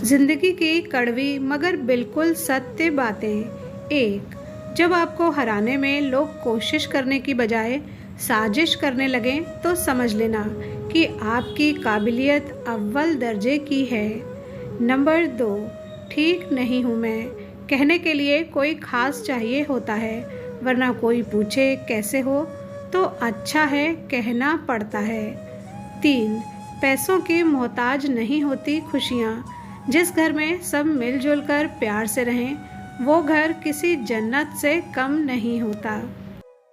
जिंदगी की कड़वी मगर बिल्कुल सत्य बातें। एक, जब आपको हराने में लोग कोशिश करने की बजाय साजिश करने लगें तो समझ लेना कि आपकी काबिलियत अव्वल दर्जे की है। नंबर दो, ठीक नहीं हूँ मैं कहने के लिए कोई खास चाहिए होता है, वरना कोई पूछे कैसे हो तो अच्छा है कहना पड़ता है। तीन, पैसों की मोहताज नहीं होती खुशियाँ। जिस घर में सब मिलजुल कर प्यार से रहें वो घर किसी जन्नत से कम नहीं होता।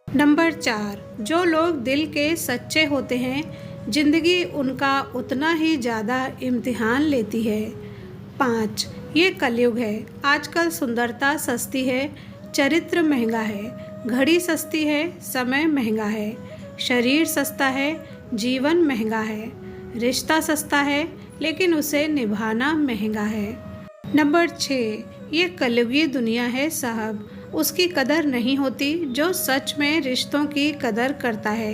नंबर चार, जो लोग दिल के सच्चे होते हैं जिंदगी उनका उतना ही ज़्यादा इम्तिहान लेती है। पाँच, ये कलयुग है, आजकल सुंदरता सस्ती है, चरित्र महंगा है, घड़ी सस्ती है, समय महंगा है, शरीर सस्ता है, जीवन महंगा है, रिश्ता सस्ता है लेकिन उसे निभाना महंगा है। नंबर 6, ये कलयुगी दुनिया है साहब, उसकी कदर नहीं होती जो सच में रिश्तों की कदर करता है।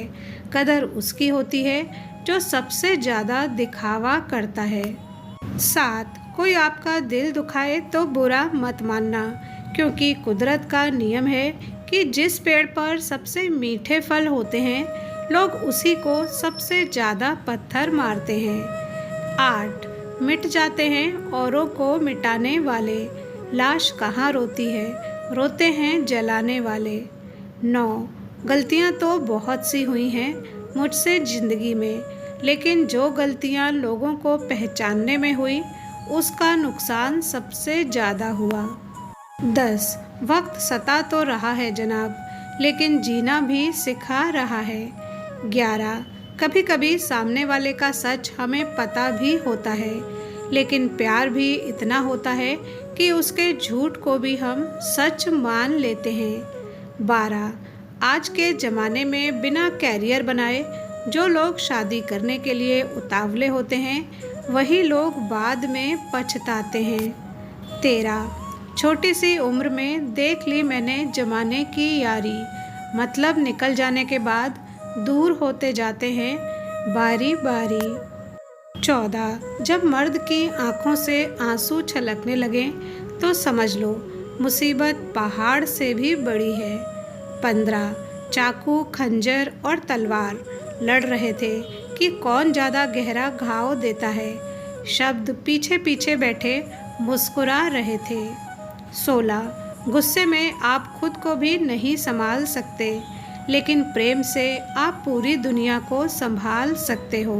कदर उसकी होती है जो सबसे ज़्यादा दिखावा करता है। 7, कोई आपका दिल दुखाए तो बुरा मत मानना, क्योंकि कुदरत का नियम है कि जिस पेड़ पर सबसे मीठे फल होते हैं लोग उसी को सबसे ज़्यादा पत्थर मारते हैं। 8, मिट जाते हैं औरों को मिटाने वाले, लाश कहाँ रोती है, रोते हैं जलाने वाले। 9, गलतियाँ तो बहुत सी हुई हैं मुझसे ज़िंदगी में, लेकिन जो गलतियाँ लोगों को पहचानने में हुई उसका नुकसान सबसे ज़्यादा हुआ। 10, वक्त सता तो रहा है जनाब, लेकिन जीना भी सिखा रहा है। 11, कभी कभी सामने वाले का सच हमें पता भी होता है, लेकिन प्यार भी इतना होता है कि उसके झूठ को भी हम सच मान लेते हैं। 12, आज के ज़माने में बिना कैरियर बनाए जो लोग शादी करने के लिए उतावले होते हैं वही लोग बाद में पछताते हैं। 13, छोटी सी उम्र में देख ली मैंने ज़माने की यारी, मतलब निकल जाने के बाद दूर होते जाते हैं बारी बारी। 14, जब मर्द की आंखों से आंसू छलकने लगें तो समझ लो मुसीबत पहाड़ से भी बड़ी है। 15, चाकू खंजर और तलवार लड़ रहे थे कि कौन ज़्यादा गहरा घाव देता है, शब्द पीछे पीछे बैठे मुस्कुरा रहे थे। 16, गुस्से में आप खुद को भी नहीं संभाल सकते, लेकिन प्रेम से आप पूरी दुनिया को संभाल सकते हो।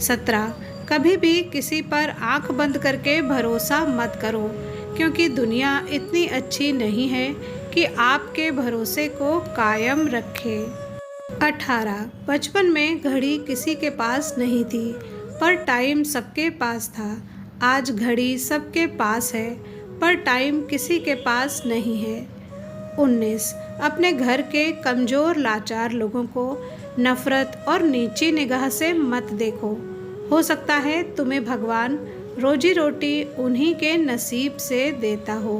17, कभी भी किसी पर आंख बंद करके भरोसा मत करो, क्योंकि दुनिया इतनी अच्छी नहीं है कि आपके भरोसे को कायम रखे। 18, बचपन में घड़ी किसी के पास नहीं थी पर टाइम सबके पास था। आज घड़ी सबके पास है पर टाइम किसी के पास नहीं है। 19, अपने घर के कमज़ोर लाचार लोगों को नफ़रत और नीची निगाह से मत देखो, हो सकता है तुम्हें भगवान रोजी रोटी उन्हीं के नसीब से देता हो।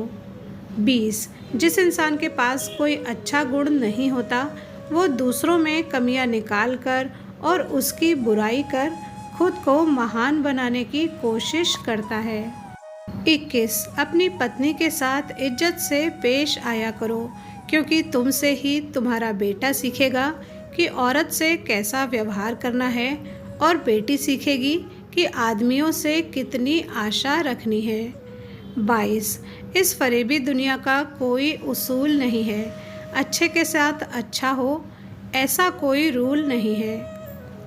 20, जिस इंसान के पास कोई अच्छा गुण नहीं होता वो दूसरों में कमियां निकाल कर और उसकी बुराई कर खुद को महान बनाने की कोशिश करता है। 21, अपनी पत्नी के साथ इज्जत से पेश आया करो, क्योंकि तुमसे ही तुम्हारा बेटा सीखेगा कि औरत से कैसा व्यवहार करना है और बेटी सीखेगी कि आदमियों से कितनी आशा रखनी है। 22, इस फरेबी दुनिया का कोई उसूल नहीं है, अच्छे के साथ अच्छा हो ऐसा कोई रूल नहीं है।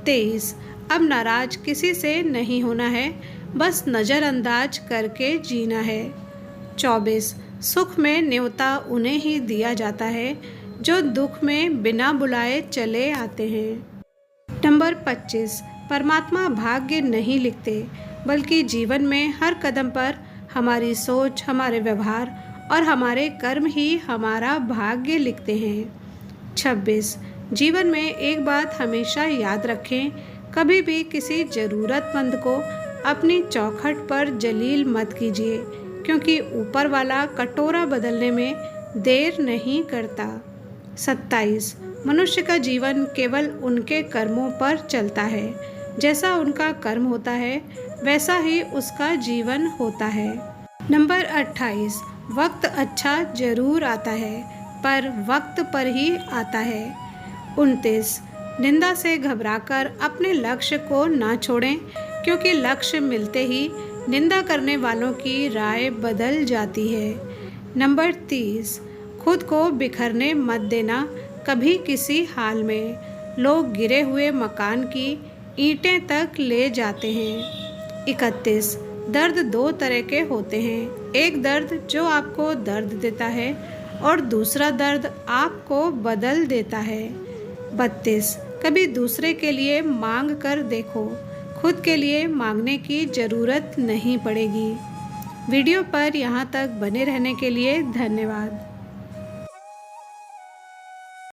23, अब नाराज किसी से नहीं होना है, बस नज़रअंदाज करके जीना है। 24, सुख में न्योता उन्हें ही दिया जाता है जो दुख में बिना बुलाए चले आते हैं। नंबर 25, परमात्मा भाग्य नहीं लिखते, बल्कि जीवन में हर कदम पर हमारी सोच, हमारे व्यवहार और हमारे कर्म ही हमारा भाग्य लिखते हैं। 26, जीवन में एक बात हमेशा याद रखें, कभी भी किसी ज़रूरतमंद को अपनी चौखट पर जलील मत कीजिए, क्योंकि ऊपर वाला कटोरा बदलने में देर नहीं करता। 27, मनुष्य का जीवन केवल उनके कर्मों पर चलता है, जैसा उनका कर्म होता है वैसा ही उसका जीवन होता है। नंबर 28, वक्त अच्छा जरूर आता है पर वक्त पर ही आता है। 29, निंदा से घबराकर अपने लक्ष्य को ना छोड़ें, क्योंकि लक्ष्य मिलते ही निंदा करने वालों की राय बदल जाती है। नंबर 30, खुद को बिखरने मत देना कभी किसी हाल में। लोग गिरे हुए मकान की ईंटें तक ले जाते हैं। 31, दर्द दो तरह के होते हैं, एक दर्द जो आपको दर्द देता है और दूसरा दर्द आपको बदल देता है। 32, कभी दूसरे के लिए मांग कर देखो, खुद के लिए मांगने की ज़रूरत नहीं पड़ेगी। वीडियो पर यहाँ तक बने रहने के लिए धन्यवाद।